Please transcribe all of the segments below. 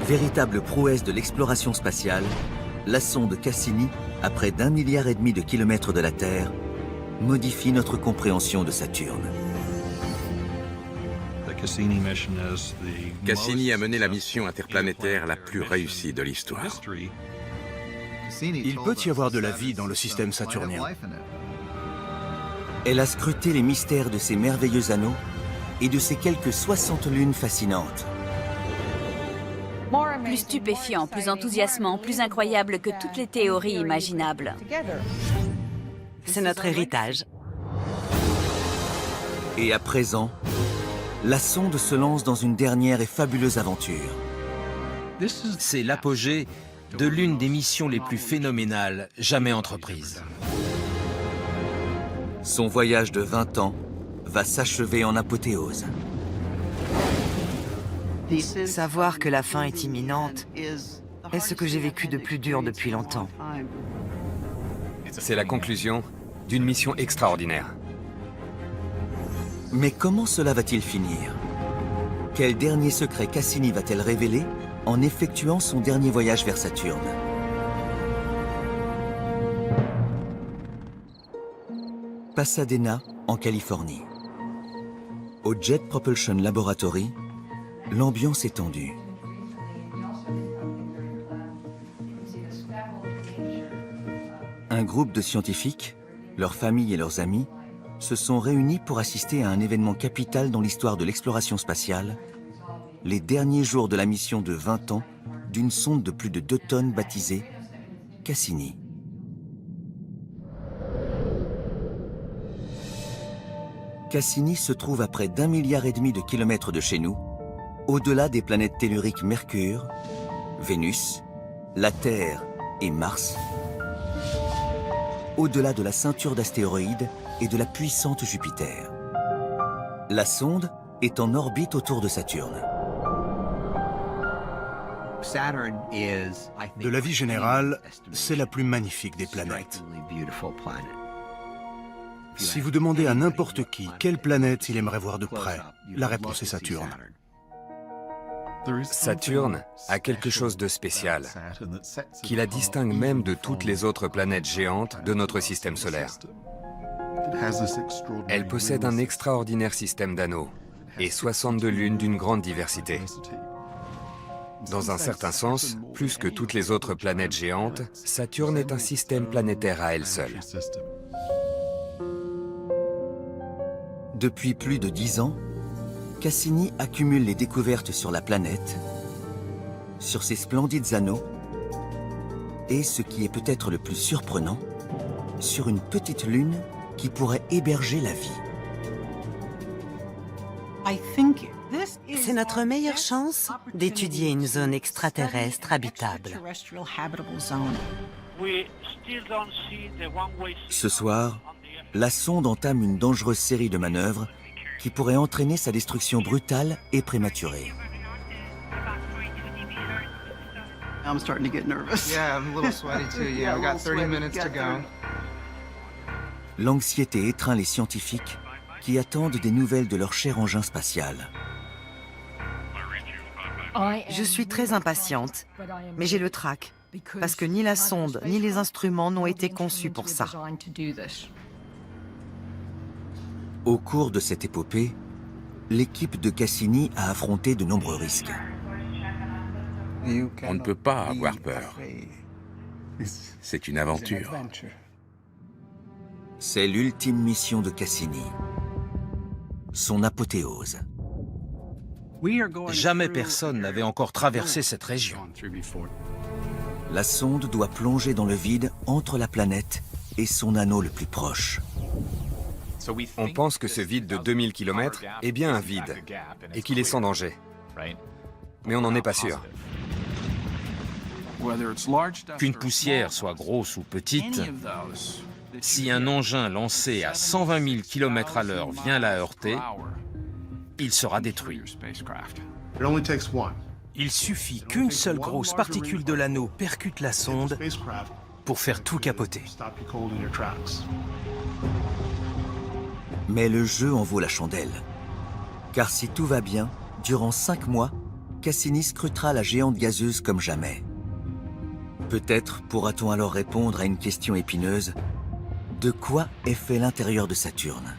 Véritable prouesse de l'exploration spatiale, la sonde Cassini, à près d'1,5 milliard de kilomètres de la Terre, modifie notre compréhension de Saturne. Cassini a mené la mission interplanétaire la plus réussie de l'histoire. Il peut y avoir de la vie dans le système saturnien. Elle a scruté les mystères de ces merveilleux anneaux et de ces quelques 60 lunes fascinantes. Plus stupéfiant, plus enthousiasmant, plus incroyable que toutes les théories imaginables. C'est notre héritage. Et à présent, la sonde se lance dans une dernière et fabuleuse aventure. C'est l'apogée de l'une des missions les plus phénoménales jamais entreprises. Son voyage de 20 ans va s'achever en apothéose. Savoir que la fin est imminente est ce que j'ai vécu de plus dur depuis longtemps. C'est la conclusion d'une mission extraordinaire. Mais comment cela va-t-il finir? Quel dernier secret Cassini va-t-elle révéler en effectuant son dernier voyage vers Saturne? Pasadena, en Californie. Au Jet Propulsion Laboratory, l'ambiance est tendue. Un groupe de scientifiques, leurs familles et leurs amis, se sont réunis pour assister à un événement capital dans l'histoire de l'exploration spatiale, les derniers jours de la mission de 20 ans d'une sonde de plus de 2 tonnes baptisée Cassini. Cassini se trouve à près d'1,5 milliard de kilomètres de chez nous, au-delà des planètes telluriques Mercure, Vénus, la Terre et Mars, au-delà de la ceinture d'astéroïdes et de la puissante Jupiter. La sonde est en orbite autour de Saturne. De l'avis général, c'est la plus magnifique des planètes. Si vous demandez à n'importe qui quelle planète il aimerait voir de près, la réponse est Saturne. Saturne a quelque chose de spécial, qui la distingue même de toutes les autres planètes géantes de notre système solaire. Elle possède un extraordinaire système d'anneaux et 62 lunes d'une grande diversité. Dans un certain sens, plus que toutes les autres planètes géantes, Saturne est un système planétaire à elle seule. Depuis plus de 10 ans, Cassini accumule les découvertes sur la planète, sur ses splendides anneaux, et ce qui est peut-être le plus surprenant, sur une petite lune qui pourrait héberger la vie. C'est notre meilleure chance d'étudier une zone extraterrestre habitable. Ce soir, la sonde entame une dangereuse série de manœuvres qui pourrait entraîner sa destruction brutale et prématurée. I'm starting to get nervous. Yeah, I'm a little sweaty too. Yeah, we got 30 minutes to go. L'anxiété étreint les scientifiques qui attendent des nouvelles de leur cher engin spatial. Je suis très impatiente, mais j'ai le trac, parce que ni la sonde ni les instruments n'ont été conçus pour ça. Au cours de cette épopée, l'équipe de Cassini a affronté de nombreux risques. On ne peut pas avoir peur. C'est une aventure. C'est l'ultime mission de Cassini. Son apothéose. Jamais personne n'avait encore traversé cette région. La sonde doit plonger dans le vide entre la planète et son anneau le plus proche. On pense que ce vide de 2000 km est bien un vide et qu'il est sans danger. Mais on n'en est pas sûr. Qu'une poussière soit grosse ou petite, si un engin lancé à 120 000 km/h vient la heurter, il sera détruit. Il suffit qu'une seule grosse particule de l'anneau percute la sonde pour faire tout capoter. Mais le jeu en vaut la chandelle. Car si tout va bien, durant 5 mois, Cassini scrutera la géante gazeuse comme jamais. Peut-être pourra-t-on alors répondre à une question épineuse. De quoi est fait l'intérieur de Saturne?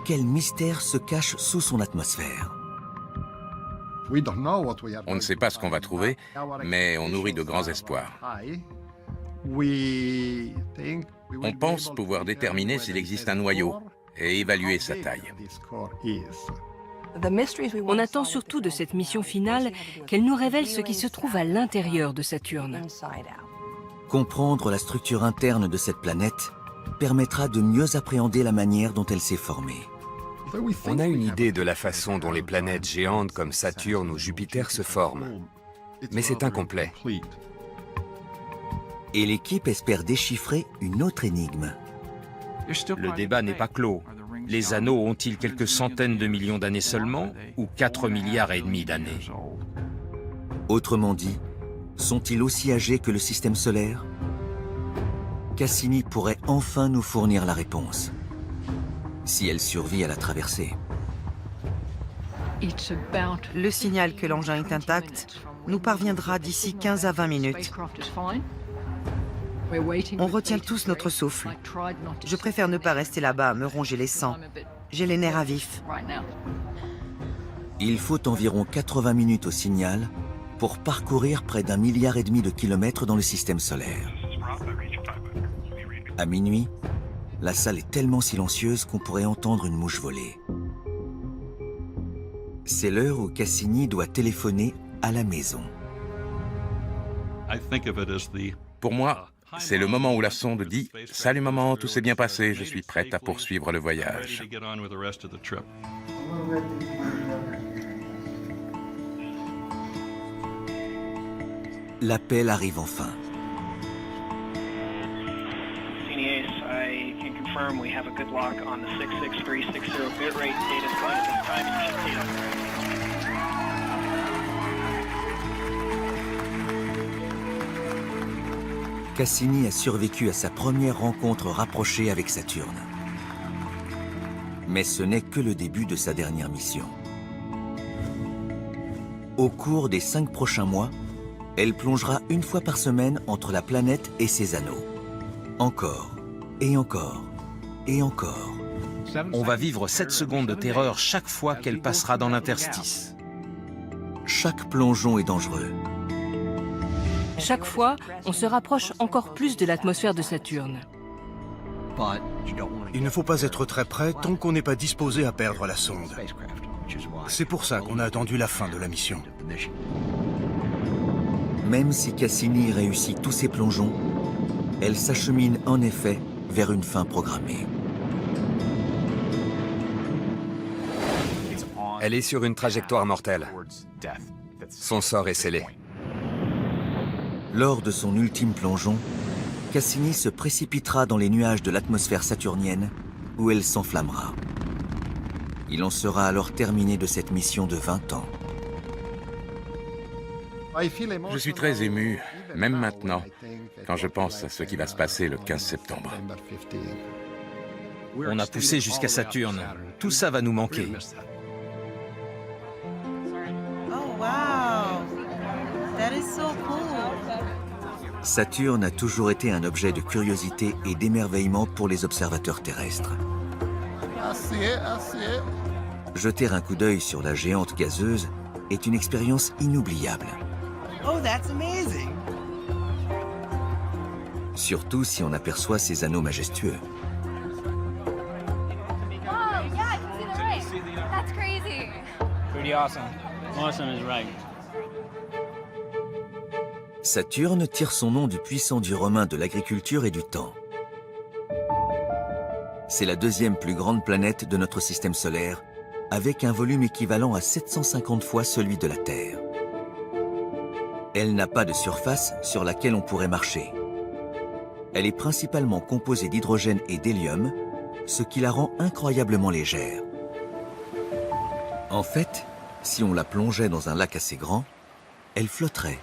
Quel mystère se cache sous son atmosphère? On ne sait pas ce qu'on va trouver, mais on nourrit de grands espoirs. On pense pouvoir déterminer s'il existe un noyau et évaluer sa taille. On attend surtout de cette mission finale qu'elle nous révèle ce qui se trouve à l'intérieur de Saturne. Comprendre la structure interne de cette planète permettra de mieux appréhender la manière dont elle s'est formée. On a une idée de la façon dont les planètes géantes comme Saturne ou Jupiter se forment, mais c'est incomplet. Et l'équipe espère déchiffrer une autre énigme. Le débat n'est pas clos. Les anneaux ont-ils quelques centaines de millions d'années seulement ou 4,5 milliards d'années? Autrement dit, sont-ils aussi âgés que le système solaire? Cassini pourrait enfin nous fournir la réponse, si elle survit à la traversée. Le signal que l'engin est intact nous parviendra d'ici 15 à 20 minutes. On retient tous notre souffle. Je préfère ne pas rester là-bas à me ronger les sangs. J'ai les nerfs à vif. Il faut environ 80 minutes au signal pour parcourir près d'1,5 milliard de kilomètres dans le système solaire. À minuit, la salle est tellement silencieuse qu'on pourrait entendre une mouche voler. C'est l'heure où Cassini doit téléphoner à la maison. Pour moi, c'est le moment où la sonde dit « Salut maman, tout s'est bien passé, je suis prête à poursuivre le voyage ». L'appel arrive enfin. Cassini a survécu à sa première rencontre rapprochée avec Saturne. Mais ce n'est que le début de sa dernière mission. Au cours des 5 prochains mois, elle plongera une fois par semaine entre la planète et ses anneaux. Encore, et encore, et encore. On va vivre 7 secondes de terreur chaque fois qu'elle passera dans l'interstice. Chaque plongeon est dangereux. Chaque fois, on se rapproche encore plus de l'atmosphère de Saturne. Il ne faut pas être très près tant qu'on n'est pas disposé à perdre la sonde. C'est pour ça qu'on a attendu la fin de la mission. Même si Cassini réussit tous ses plongeons, elle s'achemine en effet vers une fin programmée. Elle est sur une trajectoire mortelle. Son sort est scellé. Lors de son ultime plongeon, Cassini se précipitera dans les nuages de l'atmosphère saturnienne où elle s'enflammera. Il en sera alors terminé de cette mission de 20 ans. Je suis très ému, même maintenant, quand je pense à ce qui va se passer le 15 septembre. On a poussé jusqu'à Saturne. Tout ça va nous manquer. Oh wow! That is so cool! Saturne a toujours été un objet de curiosité et d'émerveillement pour les observateurs terrestres. Jeter un coup d'œil sur la géante gazeuse est une expérience inoubliable. Oh, that's amazing! Surtout si on aperçoit ses anneaux majestueux. Saturne tire son nom du puissant dieu romain de l'agriculture et du temps. C'est la deuxième plus grande planète de notre système solaire, avec un volume équivalent à 750 fois celui de la Terre. Elle n'a pas de surface sur laquelle on pourrait marcher. Elle est principalement composée d'hydrogène et d'hélium, ce qui la rend incroyablement légère. En fait, si on la plongeait dans un lac assez grand, elle flotterait.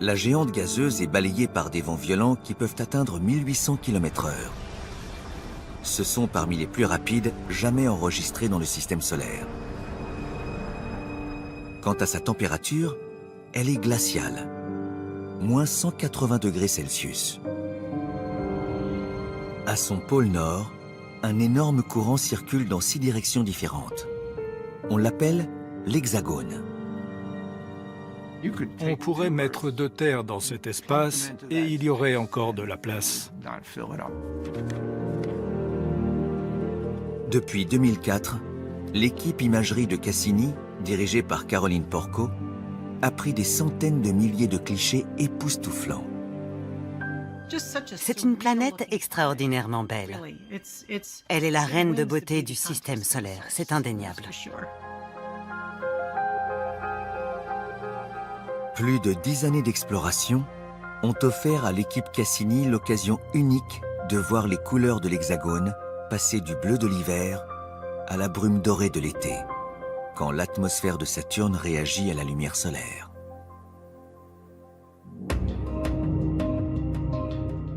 La géante gazeuse est balayée par des vents violents qui peuvent atteindre 1800 km/h. Ce sont parmi les plus rapides jamais enregistrés dans le système solaire. Quant à sa température, elle est glaciale, moins 180 degrés Celsius. À son pôle nord, un énorme courant circule dans 6 directions différentes. On l'appelle l'hexagone. On pourrait mettre 2 terres dans cet espace et il y aurait encore de la place. Depuis 2004, l'équipe imagerie de Cassini, dirigée par Caroline Porco, a pris des centaines de milliers de clichés époustouflants. C'est une planète extraordinairement belle. Elle est la reine de beauté du système solaire, c'est indéniable. Plus de 10 années d'exploration ont offert à l'équipe Cassini l'occasion unique de voir les couleurs de l'hexagone passer du bleu de l'hiver à la brume dorée de l'été, quand l'atmosphère de Saturne réagit à la lumière solaire.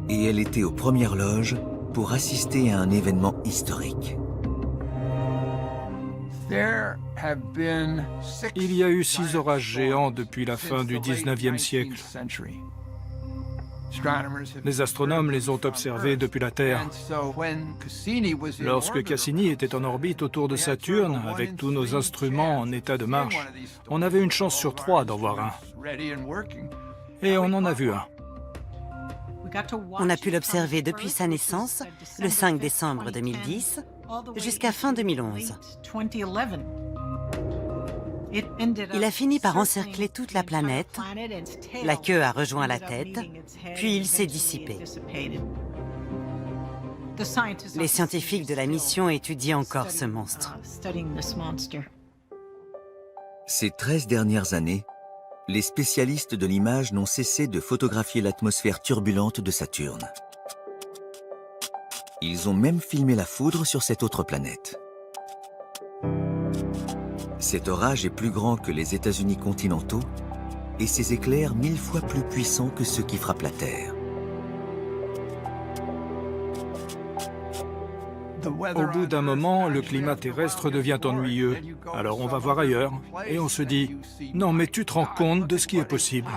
Et elle était aux premières loges pour assister à un événement historique. Il y a eu 6 orages géants depuis la fin du 19e siècle. Les astronomes les ont observés depuis la Terre. Lorsque Cassini était en orbite autour de Saturne, avec tous nos instruments en état de marche, on avait une chance sur 3 d'en voir un. Et on en a vu un. On a pu l'observer depuis sa naissance, le 5 décembre 2010, jusqu'à fin 2011. Il a fini par encercler toute la planète, la queue a rejoint la tête, puis il s'est dissipé. Les scientifiques de la mission étudient encore ce monstre. Ces 13 dernières années, les spécialistes de l'image n'ont cessé de photographier l'atmosphère turbulente de Saturne. Ils ont même filmé la foudre sur cette autre planète. Cet orage est plus grand que les États-Unis continentaux et ses éclairs 1000 fois plus puissants que ceux qui frappent la Terre. Au bout d'un moment, le climat terrestre devient ennuyeux. Alors on va voir ailleurs et on se dit « Non, mais tu te rends compte de ce qui est possible ».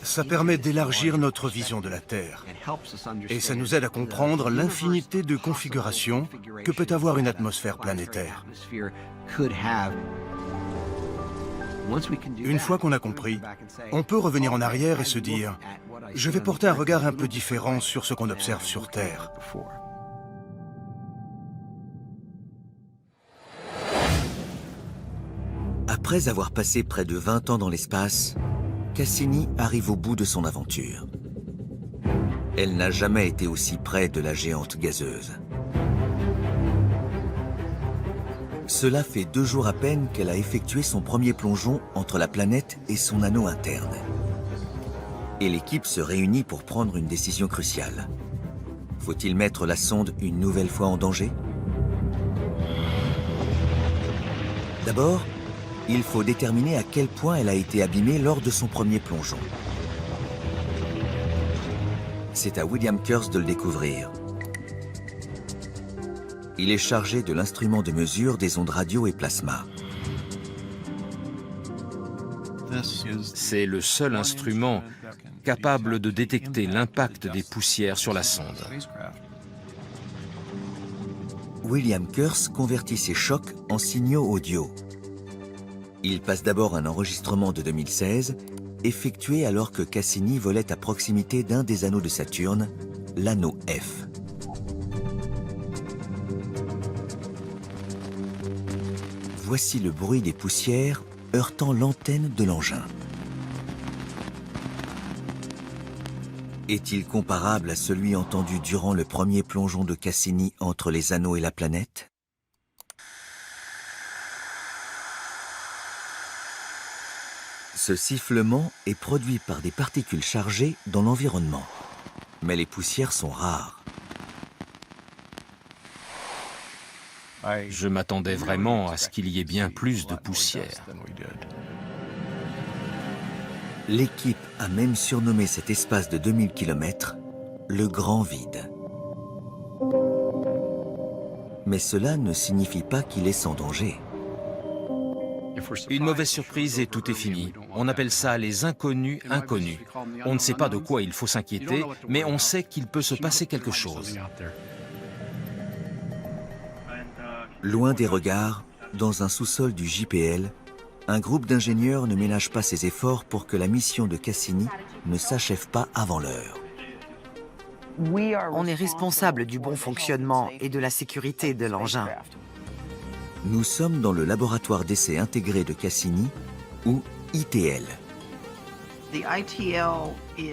Ça permet d'élargir notre vision de la Terre. Et ça nous aide à comprendre l'infinité de configurations que peut avoir une atmosphère planétaire. Une fois qu'on a compris, on peut revenir en arrière et se dire « Je vais porter un regard un peu différent sur ce qu'on observe sur Terre ». Après avoir passé près de 20 ans dans l'espace, Cassini arrive au bout de son aventure. Elle n'a jamais été aussi près de la géante gazeuse. Cela fait 2 jours à peine qu'elle a effectué son premier plongeon entre la planète et son anneau interne. Et l'équipe se réunit pour prendre une décision cruciale. Faut-il mettre la sonde une nouvelle fois en danger? D'abord, il faut déterminer à quel point elle a été abîmée lors de son premier plongeon. C'est à William Kurtz de le découvrir. Il est chargé de l'instrument de mesure des ondes radio et plasma. C'est le seul instrument capable de détecter l'impact des poussières sur la sonde. William Kurtz convertit ces chocs en signaux audio. Il passe d'abord un enregistrement de 2016, effectué alors que Cassini volait à proximité d'un des anneaux de Saturne, l'anneau F. Voici le bruit des poussières heurtant l'antenne de l'engin. Est-il comparable à celui entendu durant le premier plongeon de Cassini entre les anneaux et la planète? Ce sifflement est produit par des particules chargées dans l'environnement. Mais les poussières sont rares. Je m'attendais vraiment à ce qu'il y ait bien plus de poussière. L'équipe a même surnommé cet espace de 2000 km le grand vide. Mais cela ne signifie pas qu'il est sans danger. Une mauvaise surprise et tout est fini. On appelle ça les inconnus inconnus. On ne sait pas de quoi il faut s'inquiéter, mais on sait qu'il peut se passer quelque chose. Loin des regards, dans un sous-sol du JPL, un groupe d'ingénieurs ne ménage pas ses efforts pour que la mission de Cassini ne s'achève pas avant l'heure. On est responsable du bon fonctionnement et de la sécurité de l'engin. Nous sommes dans le laboratoire d'essai intégré de Cassini, ou ITL.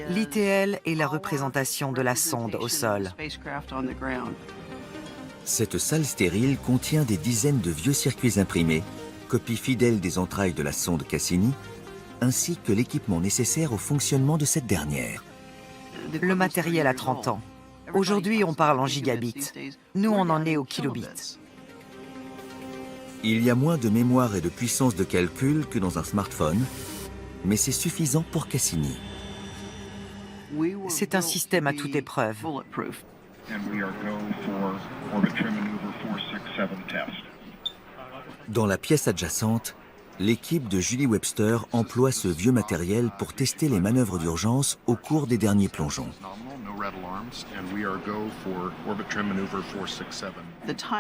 L'ITL est la représentation de la sonde au sol. Cette salle stérile contient des dizaines de vieux circuits imprimés, copies fidèles des entrailles de la sonde Cassini, ainsi que l'équipement nécessaire au fonctionnement de cette dernière. Le matériel a 30 ans. Aujourd'hui, on parle en gigabits. Nous, on en est au kilobit. Il y a moins de mémoire et de puissance de calcul que dans un smartphone, mais c'est suffisant pour Cassini. C'est un système à toute épreuve. Dans la pièce adjacente, l'équipe de Julie Webster emploie ce vieux matériel pour tester les manœuvres d'urgence au cours des derniers plongeons.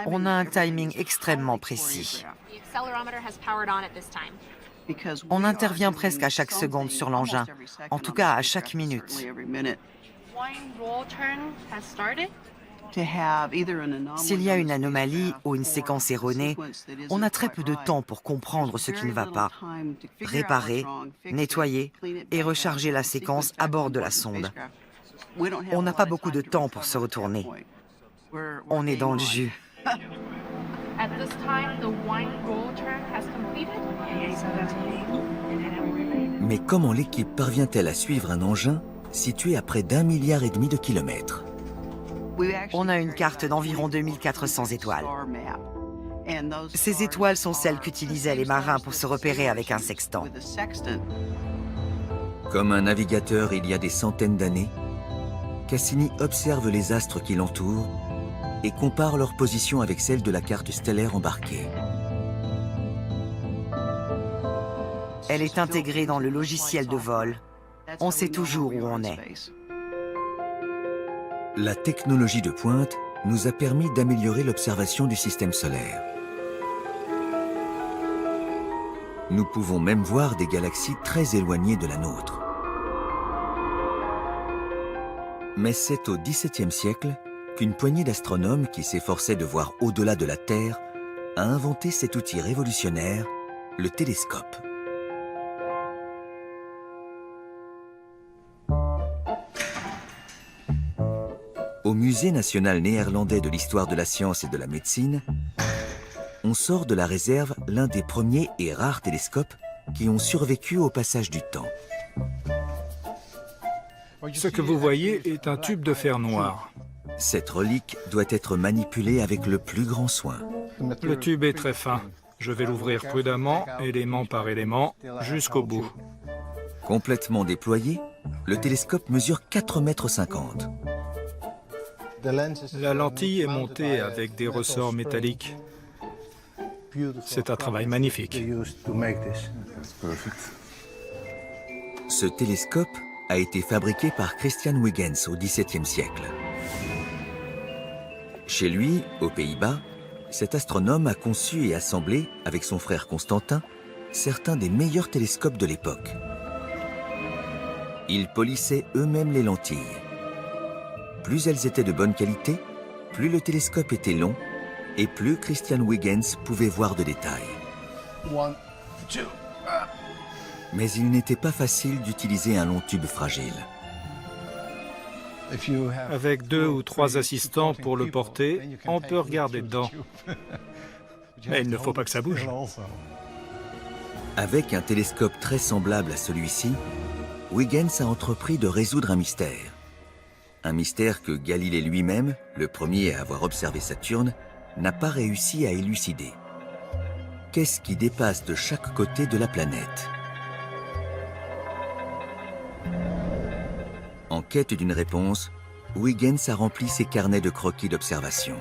On a un timing extrêmement précis. On intervient presque à chaque seconde sur l'engin, en tout cas à chaque minute. S'il y a une anomalie ou une séquence erronée, on a très peu de temps pour comprendre ce qui ne va pas, réparer, nettoyer et recharger la séquence à bord de la sonde. On n'a pas beaucoup de temps pour se retourner. On est dans le jus. Mais comment l'équipe parvient-elle à suivre un engin situé à près d'1,5 milliard de kilomètres? On a une carte d'environ 2400 étoiles. Ces étoiles sont celles qu'utilisaient les marins pour se repérer avec un sextant. Comme un navigateur il y a des centaines d'années, Cassini observe les astres qui l'entourent et compare leur position avec celle de la carte stellaire embarquée. Elle est intégrée dans le logiciel de vol. On sait toujours où on est. La technologie de pointe nous a permis d'améliorer l'observation du système solaire. Nous pouvons même voir des galaxies très éloignées de la nôtre. Mais c'est au XVIIe siècle qu'une poignée d'astronomes qui s'efforçaient de voir au-delà de la Terre a inventé cet outil révolutionnaire, le télescope. Au Musée national néerlandais de l'histoire de la science et de la médecine, on sort de la réserve l'un des premiers et rares télescopes qui ont survécu au passage du temps. Ce que vous voyez est un tube de fer noir. Cette relique doit être manipulée avec le plus grand soin. Le tube est très fin. Je vais l'ouvrir prudemment, élément par élément, jusqu'au bout. Complètement déployé, le télescope mesure 4,50 m. La lentille est montée avec des ressorts métalliques. C'est un travail magnifique. Ce télescope a été fabriqué par Christian Huygens au XVIIe siècle. Chez lui, aux Pays-Bas, cet astronome a conçu et assemblé, avec son frère Constantin, certains des meilleurs télescopes de l'époque. Ils polissaient eux-mêmes les lentilles. Plus elles étaient de bonne qualité, plus le télescope était long et plus Christian Huygens pouvait voir de détails. Mais il n'était pas facile d'utiliser un long tube fragile. Avec 2 ou 3 assistants pour le porter, on peut regarder dedans. Mais il ne faut pas que ça bouge. Avec un télescope très semblable à celui-ci, Huygens a entrepris de résoudre un mystère. Un mystère que Galilée lui-même, le premier à avoir observé Saturne, n'a pas réussi à élucider. Qu'est-ce qui dépasse de chaque côté de la planète? En quête d'une réponse, Huygens a rempli ses carnets de croquis d'observation.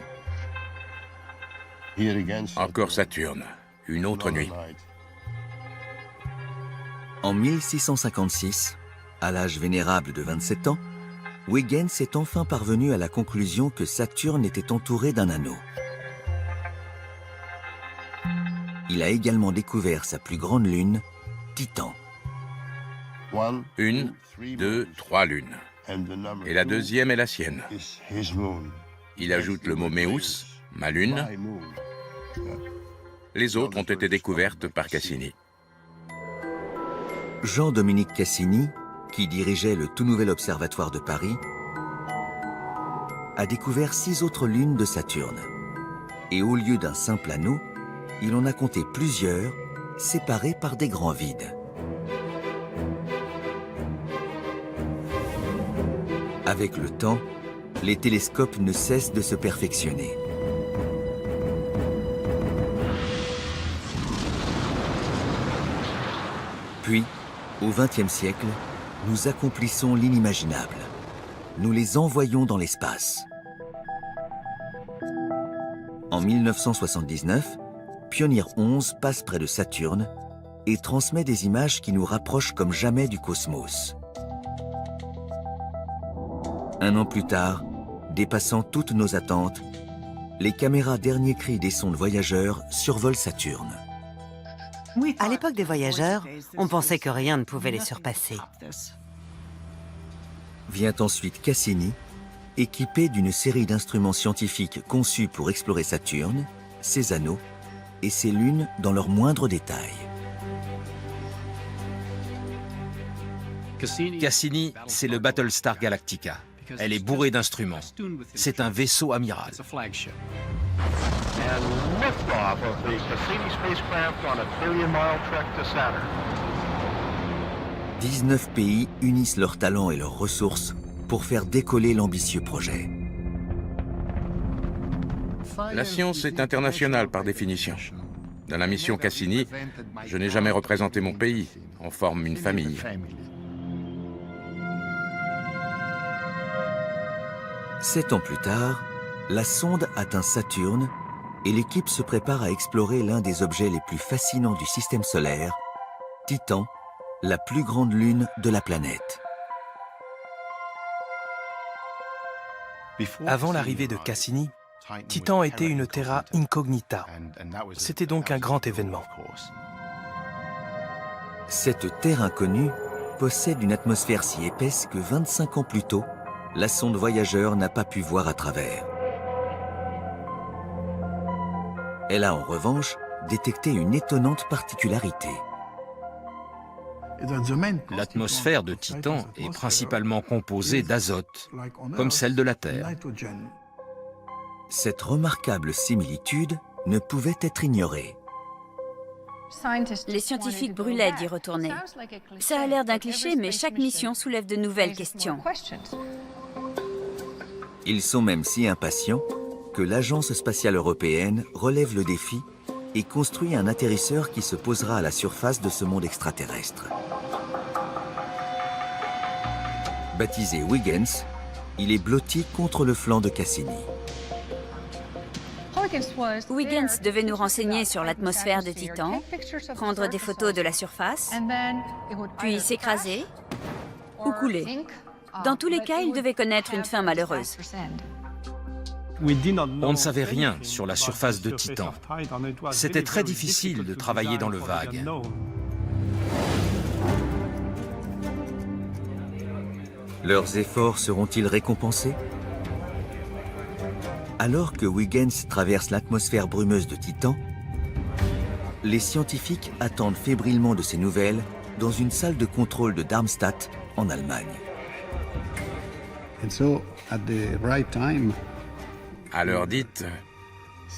Encore Saturne, une autre nuit. En 1656, à l'âge vénérable de 27 ans, Huygens est enfin parvenu à la conclusion que Saturne était entouré d'un anneau. Il a également découvert sa plus grande lune, Titan. 1, 2, 3 lunes. Et la deuxième est la sienne. Il ajoute le mot Méus, ma lune. Les autres ont été découvertes par Cassini. Jean-Dominique Cassini, qui dirigeait le tout nouvel observatoire de Paris, a découvert 6 autres lunes de Saturne. Et au lieu d'un simple anneau, il en a compté plusieurs, séparés par des grands vides. Avec le temps, les télescopes ne cessent de se perfectionner. Puis, au XXe siècle, nous accomplissons l'inimaginable. Nous les envoyons dans l'espace. En 1979, Pioneer 11 passe près de Saturne et transmet des images qui nous rapprochent comme jamais du cosmos. Un an plus tard, dépassant toutes nos attentes, les caméras dernier cri des sondes voyageurs survolent Saturne. À l'époque des voyageurs, on pensait que rien ne pouvait les surpasser. Vient ensuite Cassini, équipé d'une série d'instruments scientifiques conçus pour explorer Saturne, ses anneaux et ses lunes dans leurs moindres détails. Cassini, c'est le Battlestar Galactica. Elle est bourrée d'instruments. C'est un vaisseau amiral. 19 pays unissent leurs talents et leurs ressources pour faire décoller l'ambitieux projet. La science est internationale par définition. Dans la mission Cassini, je n'ai jamais représenté mon pays. On forme une famille. 7 ans plus tard, la sonde atteint Saturne et l'équipe se prépare à explorer l'un des objets les plus fascinants du système solaire, Titan, la plus grande lune de la planète. Avant l'arrivée de Cassini, Titan était une terra incognita. C'était donc un grand événement. Cette terre inconnue possède une atmosphère si épaisse que 25 ans plus tôt, la sonde voyageur n'a pas pu voir à travers. Elle a en revanche détecté une étonnante particularité. L'atmosphère de Titan est principalement composée d'azote, comme celle de la Terre. Cette remarquable similitude ne pouvait être ignorée. Les scientifiques brûlaient d'y retourner. Ça a l'air d'un cliché, mais chaque mission soulève de nouvelles questions. Ils sont même si impatients que l'Agence spatiale européenne relève le défi et construit un atterrisseur qui se posera à la surface de ce monde extraterrestre. Baptisé Huygens, il est blotti contre le flanc de Cassini. Huygens devait nous renseigner sur l'atmosphère de Titan, prendre des photos de la surface, puis s'écraser ou couler. Dans tous les cas, il devait connaître une fin malheureuse. On ne savait rien sur la surface de Titan. C'était très difficile de travailler dans le vague. Leurs efforts seront-ils récompensés? Alors que Huygens traverse l'atmosphère brumeuse de Titan, les scientifiques attendent fébrilement de ces nouvelles dans une salle de contrôle de Darmstadt, en Allemagne. À l'heure dite,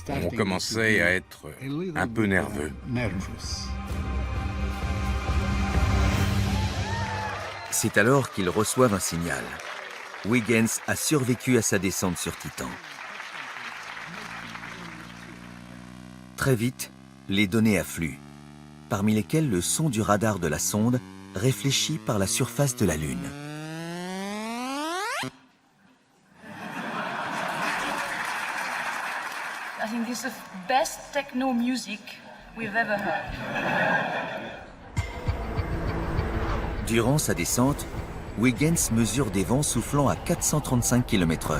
on commençait à être un peu nerveux. C'est alors qu'ils reçoivent un signal. Huygens a survécu à sa descente sur Titan. Très vite, les données affluent, parmi lesquelles le son du radar de la sonde réfléchi par la surface de la Lune. I think this is the best techno music we've ever heard. Durant sa descente, Huygens mesure des vents soufflant à 435 km/h.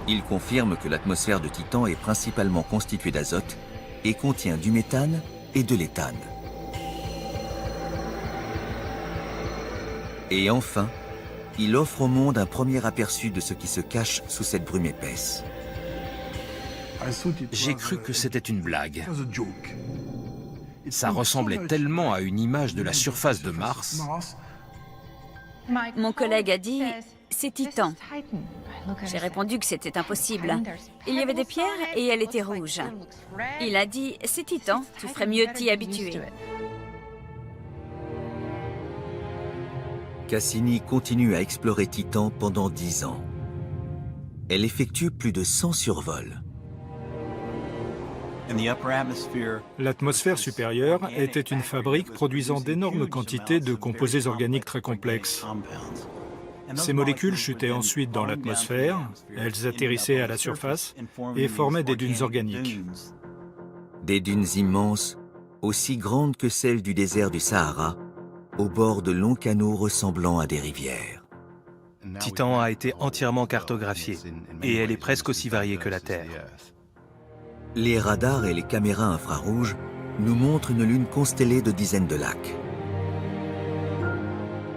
Il confirme que l'atmosphère de Titan est principalement constituée d'azote et contient du méthane et de l'éthane. Et enfin, il offre au monde un premier aperçu de ce qui se cache sous cette brume épaisse. J'ai cru que c'était une blague. Ça ressemblait tellement à une image de la surface de Mars. Mon collègue a dit « c'est Titan ». J'ai répondu que c'était impossible. Il y avait des pierres et elles étaient rouges. Il a dit « c'est Titan, tu ferais mieux de t'y habituer ». Cassini continue à explorer Titan pendant 10 ans. Elle effectue plus de 100 survols. L'atmosphère supérieure était une fabrique produisant d'énormes quantités de composés organiques très complexes. Ces molécules chutaient ensuite dans l'atmosphère, elles atterrissaient à la surface et formaient des dunes organiques. Des dunes immenses, aussi grandes que celles du désert du Sahara, au bord de longs canaux ressemblant à des rivières. Titan a été entièrement cartographiée et elle est presque aussi variée que la Terre. Les radars et les caméras infrarouges nous montrent une lune constellée de dizaines de lacs.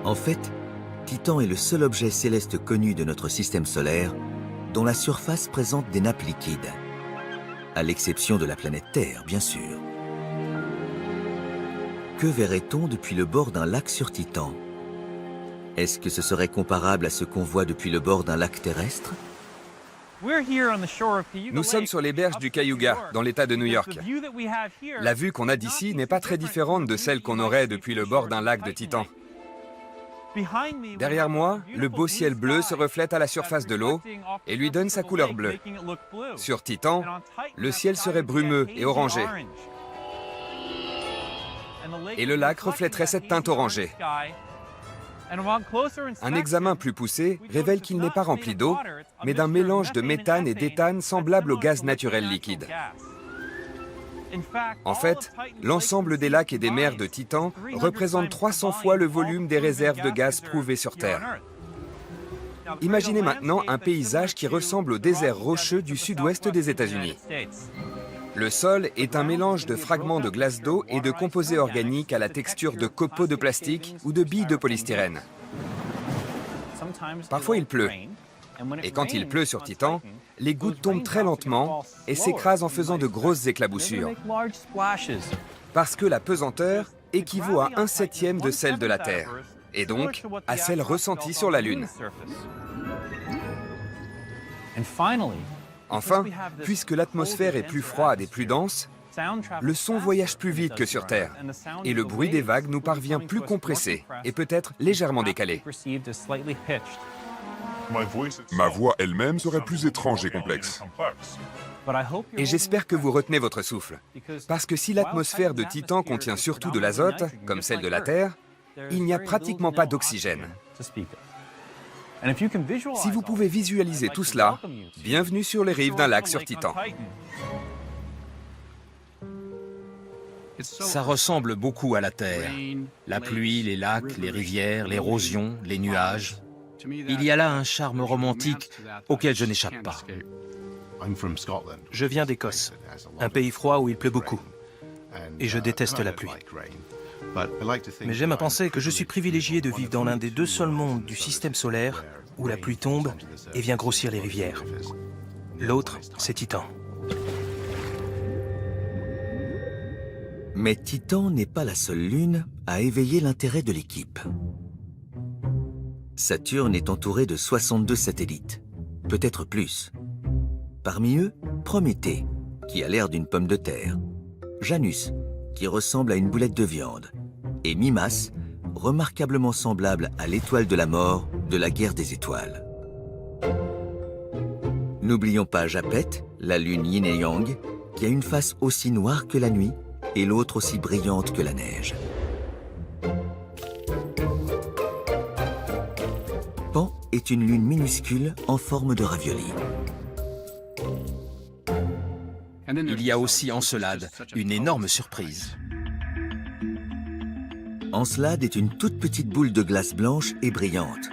En fait, Titan est le seul objet céleste connu de notre système solaire dont la surface présente des nappes liquides, à l'exception de la planète Terre, bien sûr. Que verrait-on depuis le bord d'un lac sur Titan? Est-ce que ce serait comparable à ce qu'on voit depuis le bord d'un lac terrestre? Nous sommes sur les berges du Cayuga, dans l'État de New York. La vue qu'on a d'ici n'est pas très différente de celle qu'on aurait depuis le bord d'un lac de Titan. Derrière moi, le beau ciel bleu se reflète à la surface de l'eau et lui donne sa couleur bleue. Sur Titan, le ciel serait brumeux et orangé. Et le lac reflèterait cette teinte orangée. Un examen plus poussé révèle qu'il n'est pas rempli d'eau, mais d'un mélange de méthane et d'éthane semblable au gaz naturel liquide. En fait, l'ensemble des lacs et des mers de Titan représente 300 fois le volume des réserves de gaz prouvées sur Terre. Imaginez maintenant un paysage qui ressemble au désert rocheux du sud-ouest des États-Unis. Le sol est un mélange de fragments de glace d'eau et de composés organiques à la texture de copeaux de plastique ou de billes de polystyrène. Parfois il pleut. Et quand il pleut sur Titan, les gouttes tombent très lentement et s'écrasent en faisant de grosses éclaboussures. Parce que la pesanteur équivaut à 1/7 de celle de la Terre, et donc à celle ressentie sur la Lune. Enfin, puisque l'atmosphère est plus froide et plus dense, le son voyage plus vite que sur Terre, et le bruit des vagues nous parvient plus compressé et peut-être légèrement décalé. Ma voix elle-même serait plus étrange et complexe. Et j'espère que vous retenez votre souffle, parce que si l'atmosphère de Titan contient surtout de l'azote, comme celle de la Terre, il n'y a pratiquement pas d'oxygène. Si vous pouvez visualiser tout cela, bienvenue sur les rives d'un lac sur Titan. Ça ressemble beaucoup à la Terre. La pluie, les lacs, les rivières, l'érosion, les nuages. Il y a là un charme romantique auquel je n'échappe pas. Je viens d'Écosse, un pays froid où il pleut beaucoup. Et je déteste la pluie. Mais j'aime à penser que je suis privilégié de vivre dans l'un des 2 seuls mondes du système solaire où la pluie tombe et vient grossir les rivières. L'autre, c'est Titan. Mais Titan n'est pas la seule lune à éveiller l'intérêt de l'équipe. Saturne est entouré de 62 satellites, peut-être plus. Parmi eux, Prométhée, qui a l'air d'une pomme de terre, Janus, qui ressemble à une boulette de viande, et Mimas, remarquablement semblable à l'étoile de la mort de la guerre des étoiles. N'oublions pas Japet, la lune yin et yang, qui a une face aussi noire que la nuit et l'autre aussi brillante que la neige. Pan est une lune minuscule en forme de ravioli. Il y a aussi Encelade, une énorme surprise. Encelade est une toute petite boule de glace blanche et brillante,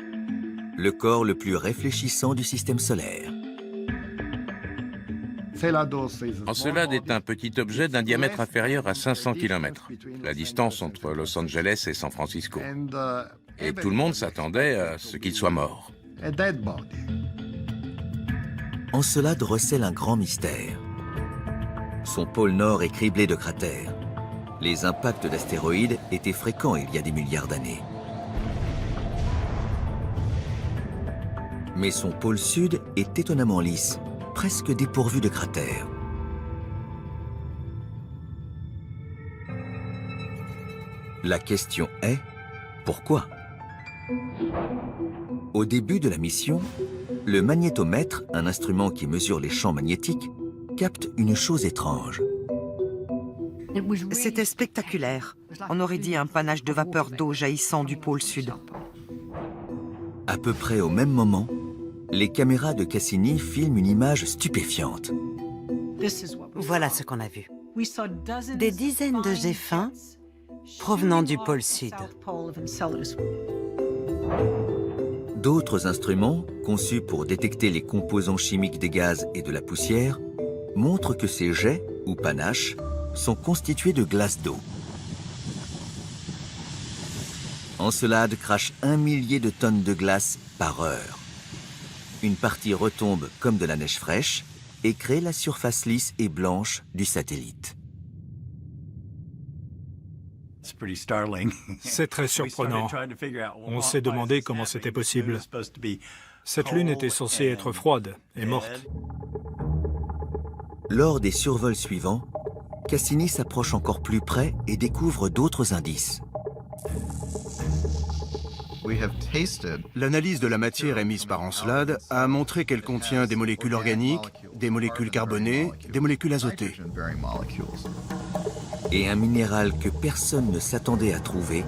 le corps le plus réfléchissant du système solaire. Encelade est un petit objet d'un diamètre inférieur à 500 km, la distance entre Los Angeles et San Francisco. Et tout le monde s'attendait à ce qu'il soit mort. Encelade recèle un grand mystère. Son pôle nord est criblé de cratères. Les impacts d'astéroïdes étaient fréquents il y a des milliards d'années. Mais son pôle sud est étonnamment lisse, presque dépourvu de cratères. La question est, pourquoi? Au début de la mission, le magnétomètre, un instrument qui mesure les champs magnétiques, capte une chose étrange. C'était spectaculaire. On aurait dit un panache de vapeur d'eau jaillissant du pôle sud. À peu près au même moment, les caméras de Cassini filment une image stupéfiante. Voilà ce qu'on a vu. Des dizaines de jets fins provenant du pôle sud. D'autres instruments, conçus pour détecter les composants chimiques des gaz et de la poussière, montrent que ces jets, ou panaches, sont constitués de glace d'eau. Encelade crache 1 millier de tonnes de glace par heure. Une partie retombe comme de la neige fraîche et crée la surface lisse et blanche du satellite. C'est très surprenant. On s'est demandé comment c'était possible. Cette lune était censée être froide et morte. Lors des survols suivants, Cassini s'approche encore plus près et découvre d'autres indices. L'analyse de la matière émise par Encelade a montré qu'elle contient des molécules organiques, des molécules carbonées, des molécules azotées. Et un minéral que personne ne s'attendait à trouver,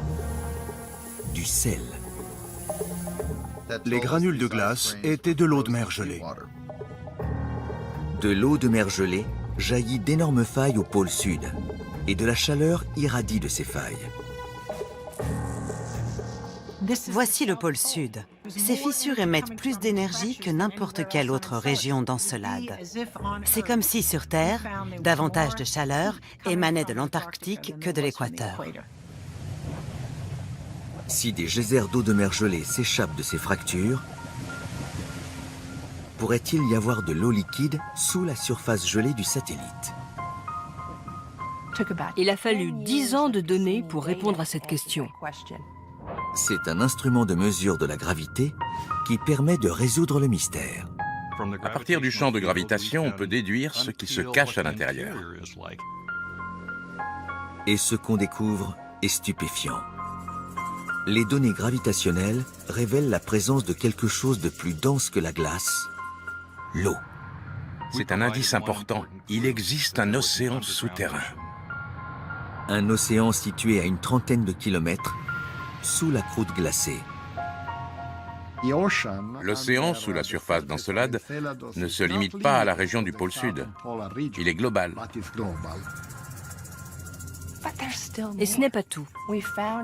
du sel. Les granules de glace étaient de l'eau de mer gelée. De l'eau de mer gelée jaillit d'énormes failles au pôle sud, et de la chaleur irradie de ces failles. Voici le pôle sud. Ces fissures émettent plus d'énergie que n'importe quelle autre région d'Encelade. C'est comme si sur Terre, davantage de chaleur émanait de l'Antarctique que de l'équateur. Si des geysers d'eau de mer gelée s'échappent de ces fractures, pourrait-il y avoir de l'eau liquide sous la surface gelée du satellite? Il a fallu 10 ans de données pour répondre à cette question. C'est un instrument de mesure de la gravité qui permet de résoudre le mystère. À partir du champ de gravitation, on peut déduire ce qui se cache à l'intérieur. Et ce qu'on découvre est stupéfiant. Les données gravitationnelles révèlent la présence de quelque chose de plus dense que la glace, l'eau. C'est un indice important. Il existe un océan souterrain. Un océan situé à une trentaine de kilomètres sous la croûte glacée. L'océan sous la surface d'Encelade ne se limite pas à la région du pôle sud. Il est global. Et ce n'est pas tout.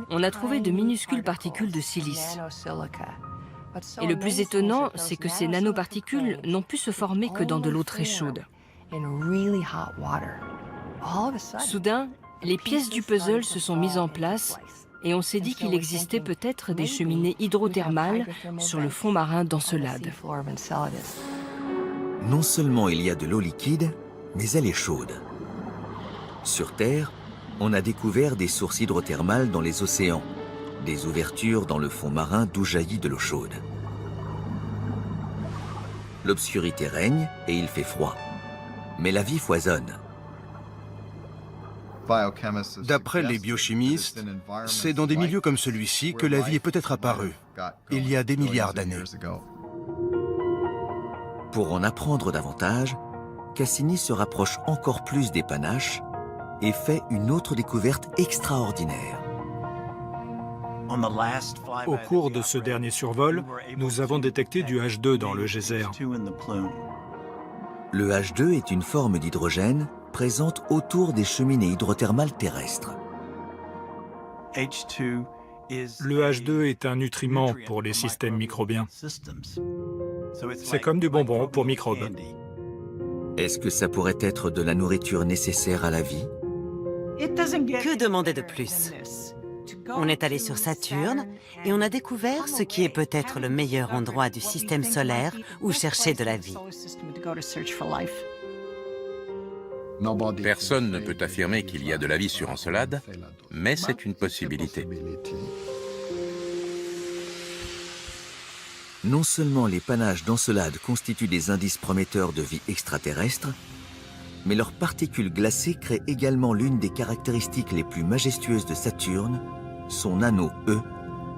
On a trouvé de minuscules particules de silice. Et le plus étonnant, c'est que ces nanoparticules n'ont pu se former que dans de l'eau très chaude. Soudain, les pièces du puzzle se sont mises en place et on s'est dit qu'il existait peut-être des cheminées hydrothermales sur le fond marin d'Encelade. Non seulement il y a de l'eau liquide, mais elle est chaude. Sur Terre, on a découvert des sources hydrothermales dans les océans, des ouvertures dans le fond marin d'où jaillit de l'eau chaude. L'obscurité règne et il fait froid. Mais la vie foisonne. D'après les biochimistes, c'est dans des milieux comme celui-ci que la vie est peut-être apparue, il y a des milliards d'années. Pour en apprendre davantage, Cassini se rapproche encore plus des panaches et fait une autre découverte extraordinaire. Au cours de ce dernier survol, nous avons détecté du H2 dans le geyser. Le H2 est une forme d'hydrogène présente autour des cheminées hydrothermales terrestres. Le H2 est un nutriment pour les systèmes microbiens. C'est comme du bonbon pour microbes. Est-ce que ça pourrait être de la nourriture nécessaire à la vie? Que demander de plus? On est allé sur Saturne et on a découvert ce qui est peut-être le meilleur endroit du système solaire où chercher de la vie. Personne ne peut affirmer qu'il y a de la vie sur Encelade, mais c'est une possibilité. Non seulement les panaches d'Encelade constituent des indices prometteurs de vie extraterrestre, mais leurs particules glacées créent également l'une des caractéristiques les plus majestueuses de Saturne, son anneau E,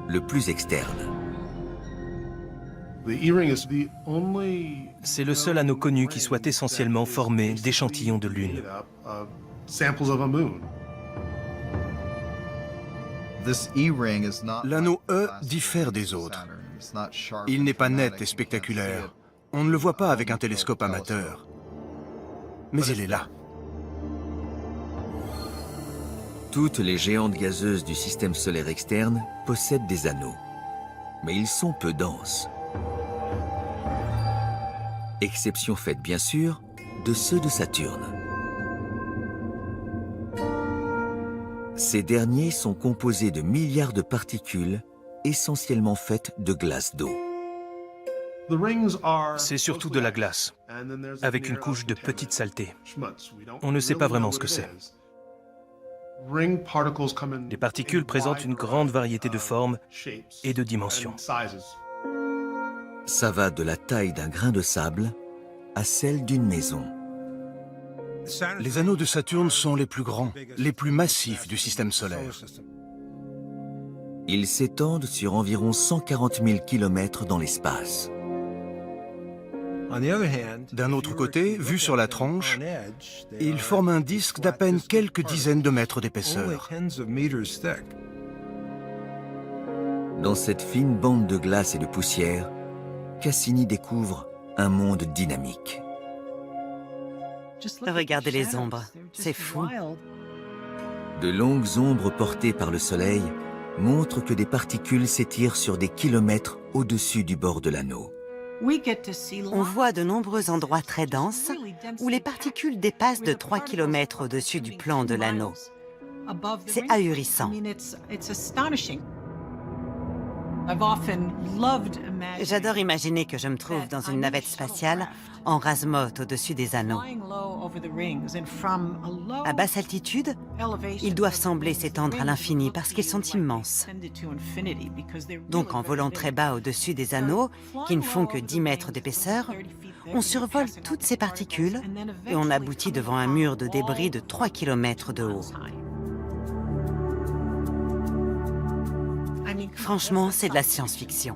le plus externe. C'est le seul anneau connu qui soit essentiellement formé d'échantillons de Lune. L'anneau E diffère des autres. Il n'est pas net et spectaculaire. On ne le voit pas avec un télescope amateur. Mais il est là. Toutes les géantes gazeuses du système solaire externe possèdent des anneaux, mais ils sont peu denses. Exception faite bien sûr de ceux de Saturne. Ces derniers sont composés de milliards de particules essentiellement faites de glace d'eau. C'est surtout de la glace, avec une couche de petites saletés. On ne sait pas vraiment ce que c'est. Les particules présentent une grande variété de formes et de dimensions. Ça va de la taille d'un grain de sable à celle d'une maison. Les anneaux de Saturne sont les plus grands, les plus massifs du système solaire. Ils s'étendent sur environ 140 000 km dans l'espace. D'un autre côté, vu sur la tranche, ils forment un disque d'à peine quelques dizaines de mètres d'épaisseur. Dans cette fine bande de glace et de poussière, Cassini découvre un monde dynamique. Regardez les ombres, c'est fou. De longues ombres portées par le soleil montrent que des particules s'étirent sur des kilomètres au-dessus du bord de l'anneau. On voit de nombreux endroits très denses où les particules dépassent de 3 km au-dessus du plan de l'anneau. C'est ahurissant. J'adore imaginer que je me trouve dans une navette spatiale en rase-motte au-dessus des anneaux. À basse altitude, ils doivent sembler s'étendre à l'infini parce qu'ils sont immenses. Donc en volant très bas au-dessus des anneaux, qui ne font que 10 mètres d'épaisseur, on survole toutes ces particules et on aboutit devant un mur de débris de 3 km de haut. Franchement, c'est de la science-fiction.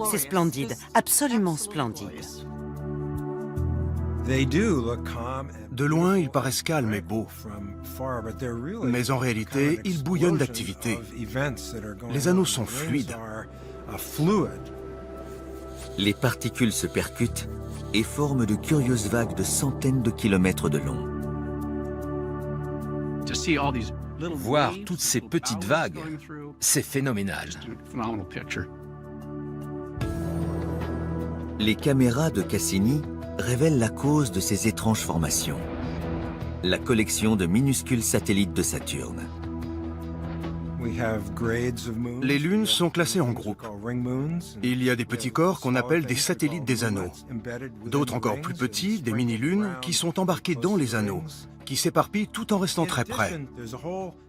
C'est splendide, absolument splendide. De loin, ils paraissent calmes et beaux. Mais en réalité, ils bouillonnent d'activité. Les anneaux sont fluides. Les particules se percutent et forment de curieuses vagues de centaines de kilomètres de long. Voir toutes ces petites vagues, c'est phénoménal. Les caméras de Cassini révèlent la cause de ces étranges formations. La collection de minuscules satellites de Saturne. Les lunes sont classées en groupes. Il y a des petits corps qu'on appelle des satellites des anneaux. D'autres encore plus petits, des mini-lunes, qui sont embarqués dans les anneaux, qui s'éparpillent tout en restant très près.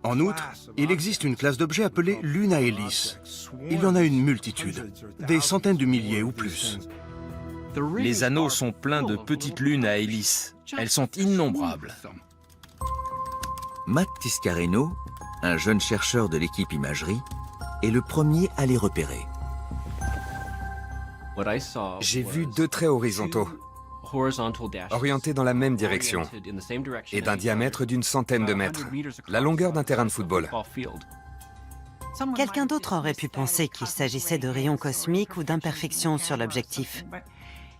En outre, il existe une classe d'objets appelée lune à hélice. Il y en a une multitude, des centaines de milliers ou plus. Les anneaux sont pleins de petites lunes à hélices. Elles sont innombrables. Matt Tiscareno, un jeune chercheur de l'équipe imagerie, est le premier à les repérer. J'ai vu 2 traits horizontaux, orientés dans la même direction, et d'un diamètre d'une centaine de mètres, la longueur d'un terrain de football. Quelqu'un d'autre aurait pu penser qu'il s'agissait de rayons cosmiques ou d'imperfections sur l'objectif.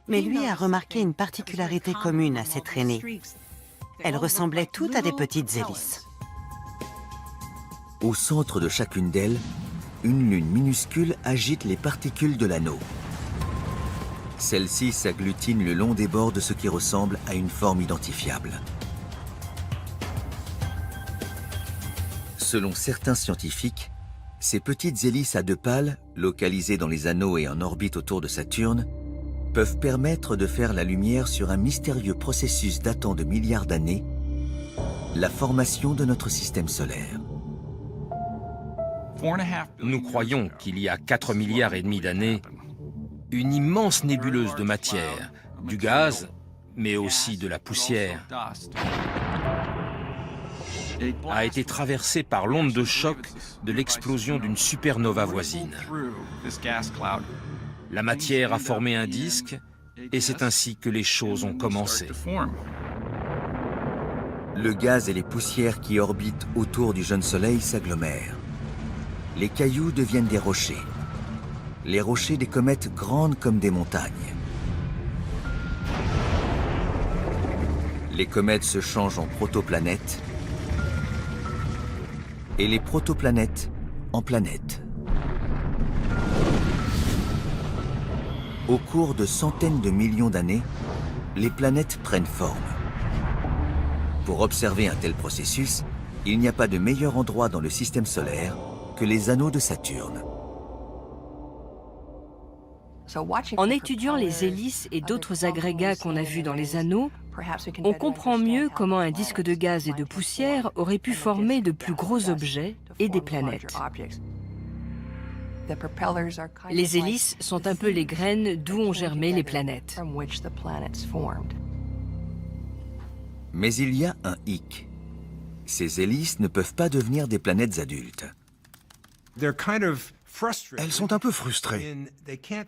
Mais lui a remarqué une particularité commune à ces traînées. Elles ressemblaient toutes à des petites hélices. Au centre de chacune d'elles, une lune minuscule agite les particules de l'anneau. Celles-ci s'agglutinent le long des bords de ce qui ressemble à une forme identifiable. Selon certains scientifiques, ces petites hélices à deux pales, localisées dans les anneaux et en orbite autour de Saturne, peuvent permettre de faire la lumière sur un mystérieux processus datant de milliards d'années, la formation de notre système solaire. Nous croyons qu'il y a 4,5 milliards d'années, une immense nébuleuse de matière, du gaz, mais aussi de la poussière, a été traversée par l'onde de choc de l'explosion d'une supernova voisine. La matière a formé un disque, et c'est ainsi que les choses ont commencé. Le gaz et les poussières qui orbitent autour du jeune Soleil s'agglomèrent. Les cailloux deviennent des rochers. Les rochers des comètes grandes comme des montagnes. Les comètes se changent en protoplanètes et les protoplanètes en planètes. Au cours de centaines de millions d'années, les planètes prennent forme. Pour observer un tel processus, il n'y a pas de meilleur endroit dans le système solaire que les anneaux de Saturne. En étudiant les hélices et d'autres agrégats qu'on a vus dans les anneaux, on comprend mieux comment un disque de gaz et de poussière aurait pu former de plus gros objets et des planètes. Les hélices sont un peu les graines d'où ont germé les planètes. Mais il y a un hic. Ces hélices ne peuvent pas devenir des planètes adultes. Elles sont un peu frustrées,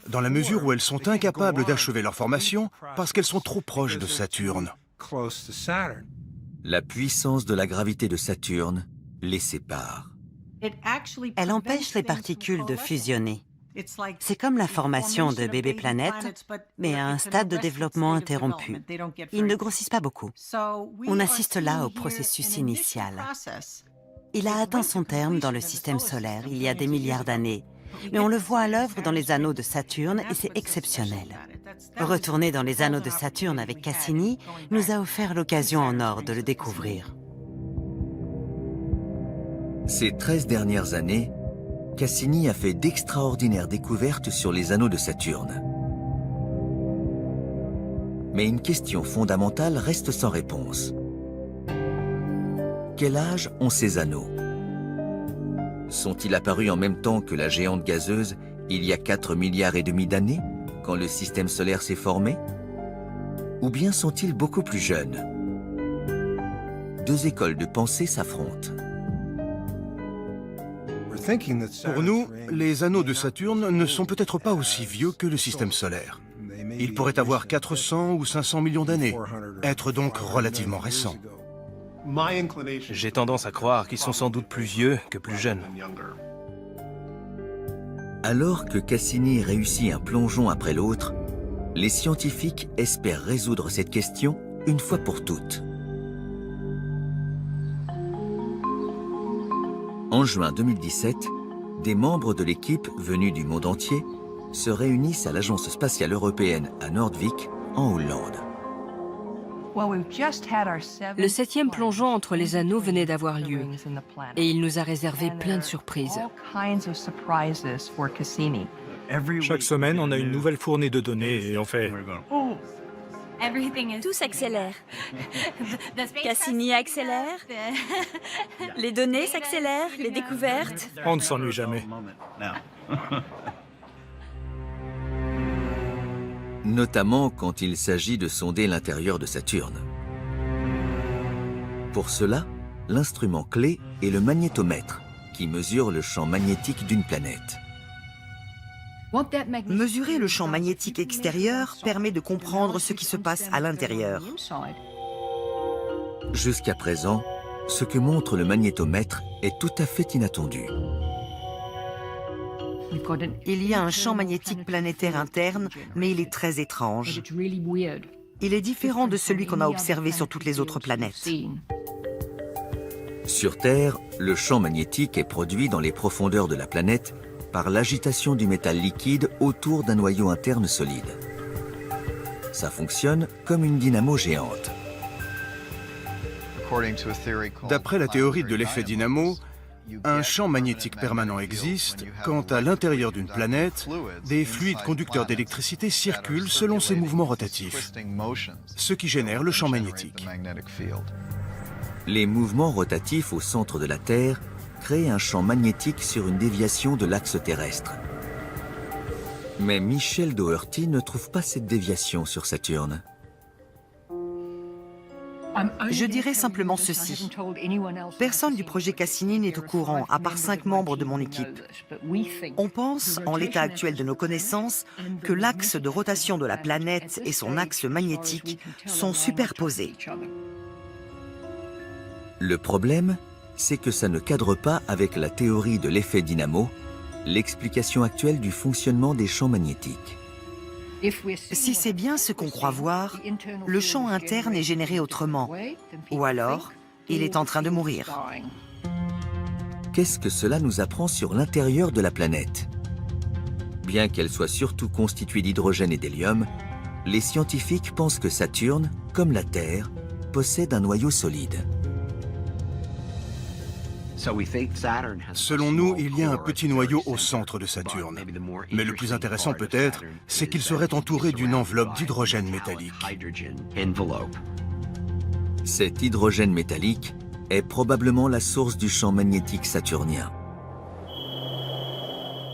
dans la mesure où elles sont incapables d'achever leur formation parce qu'elles sont trop proches de Saturne. La puissance de la gravité de Saturne les sépare. Elle empêche les particules de fusionner. C'est comme la formation de bébés planètes, mais à un stade de développement interrompu. Ils ne grossissent pas beaucoup. On assiste là au processus initial. Il a atteint son terme dans le système solaire il y a des milliards d'années, mais on le voit à l'œuvre dans les anneaux de Saturne et c'est exceptionnel. Retourner dans les anneaux de Saturne avec Cassini nous a offert l'occasion en or de le découvrir. Ces 13 dernières années, Cassini a fait d'extraordinaires découvertes sur les anneaux de Saturne. Mais une question fondamentale reste sans réponse. Quel âge ont ces anneaux? Sont-ils apparus en même temps que la géante gazeuse il y a 4,5 milliards d'années, quand le système solaire s'est formé? Ou bien sont-ils beaucoup plus jeunes? Deux écoles de pensée s'affrontent. Pour nous, les anneaux de Saturne ne sont peut-être pas aussi vieux que le système solaire. Ils pourraient avoir 400 ou 500 millions d'années, être donc relativement récents. J'ai tendance à croire qu'ils sont sans doute plus vieux que plus jeunes. Alors que Cassini réussit un plongeon après l'autre, les scientifiques espèrent résoudre cette question une fois pour toutes. En juin 2017, des membres de l'équipe venus du monde entier se réunissent à l'Agence spatiale européenne à Noordwijk, en Hollande. Le 7e plongeon entre les anneaux venait d'avoir lieu et il nous a réservé plein de surprises. Chaque semaine, on a une nouvelle fournée de données et on fait... Tout s'accélère. Cassini accélère. Les données s'accélèrent, les découvertes. On ne s'ennuie jamais. Notamment quand il s'agit de sonder l'intérieur de Saturne. Pour cela, l'instrument clé est le magnétomètre, qui mesure le champ magnétique d'une planète. Mesurer le champ magnétique extérieur permet de comprendre ce qui se passe à l'intérieur. Jusqu'à présent, ce que montre le magnétomètre est tout à fait inattendu. Il y a un champ magnétique planétaire interne, mais il est très étrange. Il est différent de celui qu'on a observé sur toutes les autres planètes. Sur Terre, le champ magnétique est produit dans les profondeurs de la planète par l'agitation du métal liquide autour d'un noyau interne solide. Ça fonctionne comme une dynamo géante. D'après la théorie de l'effet dynamo, un champ magnétique permanent existe quand, à l'intérieur d'une planète, des fluides conducteurs d'électricité circulent selon ces mouvements rotatifs, ce qui génère le champ magnétique. Les mouvements rotatifs au centre de la Terre créent un champ magnétique sur une déviation de l'axe terrestre. Mais Michel Doherty ne trouve pas cette déviation sur Saturne. Je dirais simplement ceci. Personne du projet Cassini n'est au courant, à part 5 membres de mon équipe. On pense, en l'état actuel de nos connaissances, que l'axe de rotation de la planète et son axe magnétique sont superposés. Le problème, c'est que ça ne cadre pas avec la théorie de l'effet dynamo, l'explication actuelle du fonctionnement des champs magnétiques. Si c'est bien ce qu'on croit voir, le champ interne est généré autrement, ou alors il est en train de mourir. Qu'est-ce que cela nous apprend sur l'intérieur de la planète? Bien qu'elle soit surtout constituée d'hydrogène et d'hélium, les scientifiques pensent que Saturne, comme la Terre, possède un noyau solide. Selon nous, il y a un petit noyau au centre de Saturne. Mais le plus intéressant peut-être, c'est qu'il serait entouré d'une enveloppe d'hydrogène métallique. Cet hydrogène métallique est probablement la source du champ magnétique saturnien.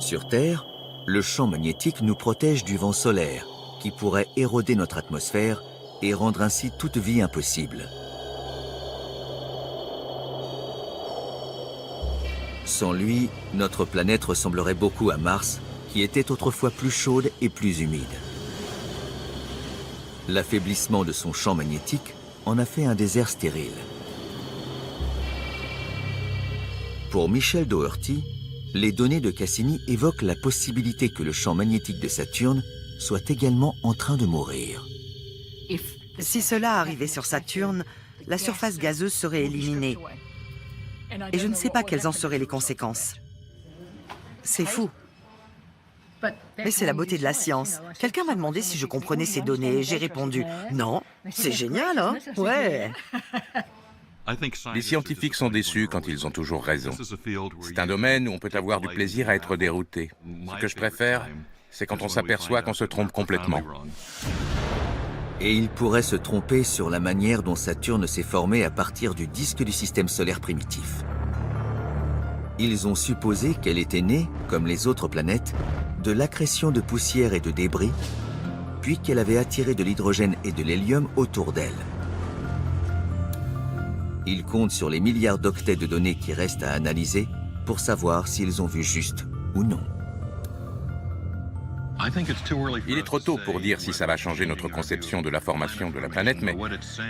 Sur Terre, le champ magnétique nous protège du vent solaire, qui pourrait éroder notre atmosphère et rendre ainsi toute vie impossible. Sans lui, notre planète ressemblerait beaucoup à Mars, qui était autrefois plus chaude et plus humide. L'affaiblissement de son champ magnétique en a fait un désert stérile. Pour Michel Doherty, les données de Cassini évoquent la possibilité que le champ magnétique de Saturne soit également en train de mourir. Si cela arrivait sur Saturne, la surface gazeuse serait éliminée. Et je ne sais pas quelles en seraient les conséquences. C'est fou. Mais c'est la beauté de la science. Quelqu'un m'a demandé si je comprenais ces données et j'ai répondu « Non, c'est génial, hein? Ouais !» Les scientifiques sont déçus quand ils ont toujours raison. C'est un domaine où on peut avoir du plaisir à être dérouté. Ce que je préfère, c'est quand on s'aperçoit qu'on se trompe complètement. Et il pourrait se tromper sur la manière dont Saturne s'est formé à partir du disque du système solaire primitif. Ils ont supposé qu'elle était née, comme les autres planètes, de l'accrétion de poussière et de débris, puis qu'elle avait attiré de l'hydrogène et de l'hélium autour d'elle. Ils comptent sur les milliards d'octets de données qui restent à analyser pour savoir s'ils ont vu juste ou non. Il est trop tôt pour dire si ça va changer notre conception de la formation de la planète, mais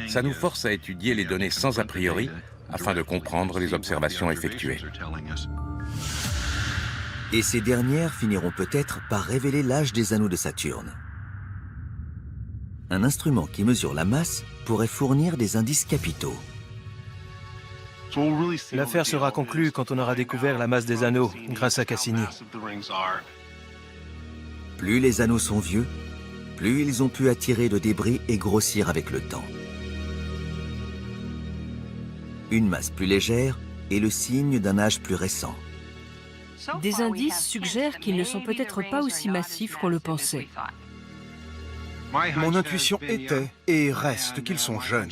ça nous force à étudier les données sans a priori afin de comprendre les observations effectuées. Et ces dernières finiront peut-être par révéler l'âge des anneaux de Saturne. Un instrument qui mesure la masse pourrait fournir des indices capitaux. L'affaire sera conclue quand on aura découvert la masse des anneaux, grâce à Cassini. Plus les anneaux sont vieux, plus ils ont pu attirer de débris et grossir avec le temps. Une masse plus légère est le signe d'un âge plus récent. Des indices suggèrent qu'ils ne sont peut-être pas aussi massifs qu'on le pensait. Mon intuition était et reste qu'ils sont jeunes.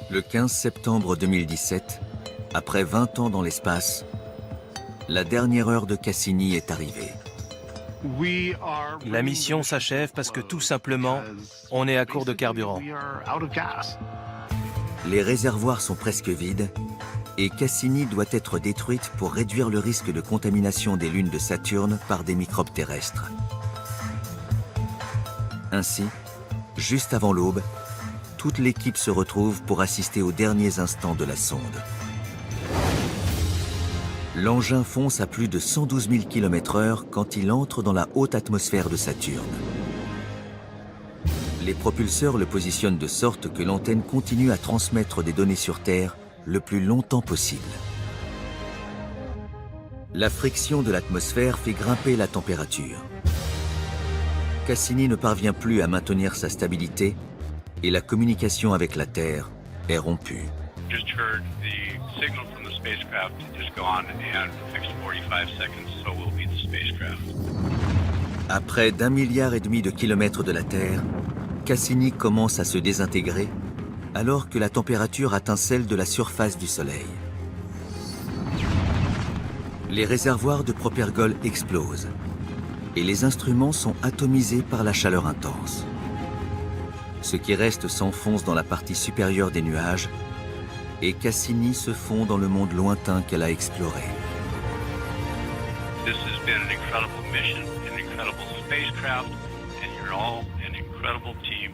Le 15 septembre 2017, après 20 ans dans l'espace, la dernière heure de Cassini est arrivée. La mission s'achève parce que tout simplement, on est à court de carburant. Les réservoirs sont presque vides et Cassini doit être détruite pour réduire le risque de contamination des lunes de Saturne par des microbes terrestres. Ainsi, juste avant l'aube, toute l'équipe se retrouve pour assister aux derniers instants de la sonde. L'engin fonce à plus de 112 000 km/h quand il entre dans la haute atmosphère de Saturne. Les propulseurs le positionnent de sorte que l'antenne continue à transmettre des données sur Terre le plus longtemps possible. La friction de l'atmosphère fait grimper la température. Cassini ne parvient plus à maintenir sa stabilité et la communication avec la Terre est rompue. À près d'1,5 milliard de kilomètres de la Terre, Cassini commence à se désintégrer alors que la température atteint celle de la surface du Soleil. Les réservoirs de propergol explosent et les instruments sont atomisés par la chaleur intense. Ce qui reste s'enfonce dans la partie supérieure des nuages et Cassini se fond dans le monde lointain qu'elle a exploré. This has been an incredible mission, an incredible spacecraft, and you're all an incredible team.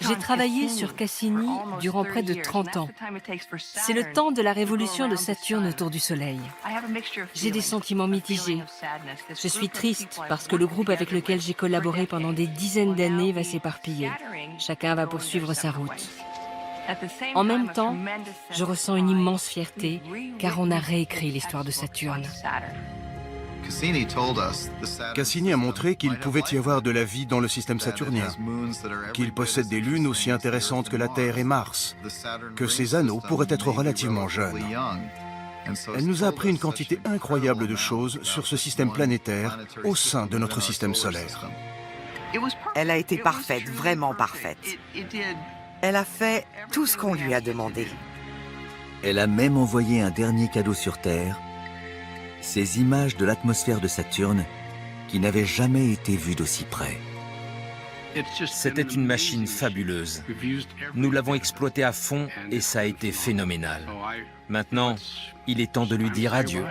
J'ai travaillé sur Cassini durant près de 30 ans. C'est le temps de la révolution de Saturne autour du Soleil. J'ai des sentiments mitigés. Je suis triste parce que le groupe avec lequel j'ai collaboré pendant des dizaines d'années va s'éparpiller. Chacun va poursuivre sa route. En même temps, je ressens une immense fierté car on a réécrit l'histoire de Saturne. Cassini a montré qu'il pouvait y avoir de la vie dans le système saturnien, qu'il possède des lunes aussi intéressantes que la Terre et Mars, que ses anneaux pourraient être relativement jeunes. Elle nous a appris une quantité incroyable de choses sur ce système planétaire au sein de notre système solaire. Elle a été parfaite, vraiment parfaite. Elle a fait tout ce qu'on lui a demandé. Elle a même envoyé un dernier cadeau sur Terre, ces images de l'atmosphère de Saturne qui n'avaient jamais été vues d'aussi près. C'était une machine fabuleuse. Nous l'avons exploitée à fond et ça a été phénoménal. Maintenant, il est temps de lui dire adieu.